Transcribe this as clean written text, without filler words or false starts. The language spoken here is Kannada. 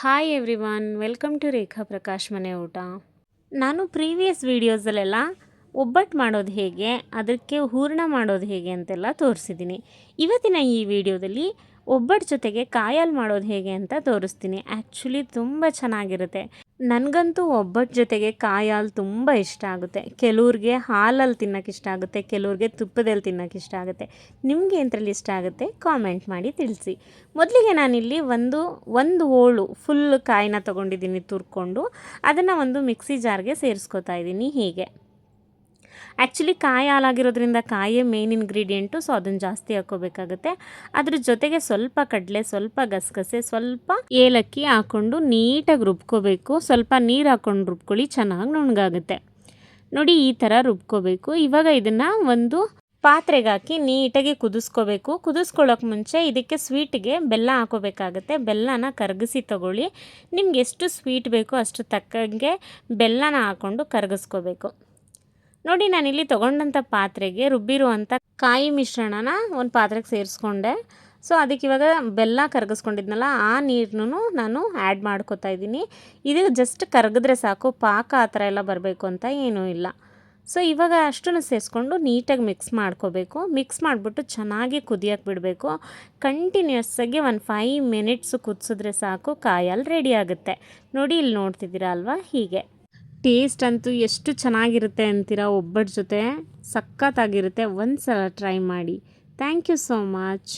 ಹಾಯ್ ಎವ್ರಿವನ್, ವೆಲ್ಕಮ್ ಟು ರೇಖಾ ಪ್ರಕಾಶ್ ಮನೆ ಊಟ. ನಾನು ಪ್ರೀವಿಯಸ್ ವೀಡಿಯೋಸಲ್ಲೆಲ್ಲ ಒಬ್ಬಟ್ಟು ಮಾಡೋದು ಹೇಗೆ, ಅದಕ್ಕೆ ಹೂರಣ ಮಾಡೋದು ಹೇಗೆ ಅಂತೆಲ್ಲ ತೋರಿಸಿದ್ದೀನಿ. ಇವತ್ತಿನ ಈ ವಿಡಿಯೋದಲ್ಲಿ ಒಬ್ಬಟ್ಟು ಜೊತೆಗೆ ಕಾಯಲ್ಲಿ ಮಾಡೋದು ಹೇಗೆ ಅಂತ ತೋರಿಸ್ತೀನಿ. ಆ್ಯಕ್ಚುಲಿ ತುಂಬ ಚೆನ್ನಾಗಿರುತ್ತೆ. ನನಗಂತೂ ಒಬ್ಬಟ್ಟು ಜೊತೆಗೆ ಕಾಯಿ ಹಾಲು ತುಂಬ ಇಷ್ಟ ಆಗುತ್ತೆ. ಕೆಲವ್ರಿಗೆ ಹಾಲಲ್ಲಿ ತಿನ್ನೋಕೆ ಇಷ್ಟ ಆಗುತ್ತೆ, ಕೆಲವ್ರಿಗೆ ತುಪ್ಪದಲ್ಲಿ ತಿನ್ನೋಕೆ ಇಷ್ಟ ಆಗುತ್ತೆ. ನಿಮಗೆ ಎಂಥರಲ್ಲಿ ಇಷ್ಟ ಆಗುತ್ತೆ ಕಾಮೆಂಟ್ ಮಾಡಿ ತಿಳಿಸಿ. ಮೊದಲಿಗೆ ನಾನಿಲ್ಲಿ ಒಂದು ಹೋಳು ಫುಲ್ ಕಾಯಿನ ತೊಗೊಂಡಿದ್ದೀನಿ ತುರ್ಕೊಂಡು. ಅದನ್ನು ಒಂದು ಮಿಕ್ಸಿ ಜಾರ್ಗೆ ಸೇರಿಸ್ಕೊತಾ ಇದ್ದೀನಿ. ಹೀಗೆ ಆ್ಯಕ್ಚುಲಿ ಕಾಯಿ ಹಾಲಾಗಿರೋದ್ರಿಂದ ಕಾಯೇ ಮೇನ್ ಇಂಗ್ರೀಡಿಯೆಂಟು, ಸೊ ಅದನ್ನು ಜಾಸ್ತಿ ಹಾಕ್ಕೋಬೇಕಾಗುತ್ತೆ. ಅದ್ರ ಜೊತೆಗೆ ಸ್ವಲ್ಪ ಕಡಲೆ, ಸ್ವಲ್ಪ ಗಸಗಸೆ, ಸ್ವಲ್ಪ ಏಲಕ್ಕಿ ಹಾಕ್ಕೊಂಡು ನೀಟಾಗಿ ರುಬ್ಕೋಬೇಕು. ಸ್ವಲ್ಪ ನೀರು ಹಾಕ್ಕೊಂಡು ರುಬ್ಕೊಳ್ಳಿ, ಚೆನ್ನಾಗಿ ನುಣ್ಣಗಾಗುತ್ತೆ. ನೋಡಿ, ಈ ಥರ ರುಬ್ಕೋಬೇಕು. ಇವಾಗ ಇದನ್ನು ಒಂದು ಪಾತ್ರೆಗೆ ಹಾಕಿ ನೀಟಾಗಿ ಕುದಿಸ್ಕೋಬೇಕು. ಕುದಿಸ್ಕೊಳ್ಳೋಕೆ ಮುಂಚೆ ಇದಕ್ಕೆ ಸ್ವೀಟಿಗೆ ಬೆಲ್ಲ ಹಾಕೋಬೇಕಾಗುತ್ತೆ. ಬೆಲ್ಲನ ಕರಗಿಸಿ ತಗೊಳ್ಳಿ. ನಿಮ್ಗೆ ಎಷ್ಟು ಸ್ವೀಟ್ ಬೇಕೋ ಅಷ್ಟು ತಕ್ಕಂಗೆ ಬೆಲ್ಲನ ಹಾಕ್ಕೊಂಡು ಕರಗಿಸ್ಕೋಬೇಕು. ನೋಡಿ, ನಾನಿಲ್ಲಿ ತೊಗೊಂಡಂಥ ಪಾತ್ರೆಗೆ ರುಬ್ಬಿರುವಂಥ ಕಾಯಿ ಮಿಶ್ರಣನ ಒಂದು ಪಾತ್ರೆಗೆ ಸೇರಿಸ್ಕೊಂಡೆ. ಸೊ ಅದಕ್ಕೆ ಇವಾಗ ಬೆಲ್ಲ ಕರಗಿಸ್ಕೊಂಡಿದ್ನಲ್ಲ, ಆ ನೀರನ್ನು ನಾನು ಆ್ಯಡ್ ಮಾಡ್ಕೋತಾ ಇದ್ದೀನಿ. ಇದು ಜಸ್ಟ್ ಕರಗಿದ್ರೆ ಸಾಕು, ಪಾಕ ಆ ಥರ ಎಲ್ಲ ಬರಬೇಕು ಅಂತ ಏನೂ ಇಲ್ಲ. ಸೊ ಇವಾಗ ಅಷ್ಟನ್ನು ಸೇರಿಸ್ಕೊಂಡು ನೀಟಾಗಿ ಮಿಕ್ಸ್ ಮಾಡ್ಕೋಬೇಕು. ಮಿಕ್ಸ್ ಮಾಡಿಬಿಟ್ಟು ಚೆನ್ನಾಗಿ ಕುದಿಯೋಕೆ ಬಿಡಬೇಕು. ಕಂಟಿನ್ಯೂಸ್ಸಾಗಿ ಒಂದು 5 ಮಿನಿಟ್ಸು ಕುದಿಸಿದ್ರೆ ಸಾಕು, ಕಾಯಲ್ಲಿ ರೆಡಿ ಆಗುತ್ತೆ. ನೋಡಿ, ಇಲ್ಲಿ ನೋಡ್ತಿದ್ದೀರಾ ಅಲ್ವಾ, ಹೀಗೆ. ಟೇಸ್ಟ್ ಅಂತೂ ಎಷ್ಟು ಚೆನ್ನಾಗಿರುತ್ತೆ ಅಂತೀರಾ. ಒಬ್ಬಟ್ಟು ಜೊತೆ ಸಖತ್ತಾಗಿರುತ್ತೆ. ಒಂದು ಸಲ ಟ್ರೈ ಮಾಡಿ. Thank you so much.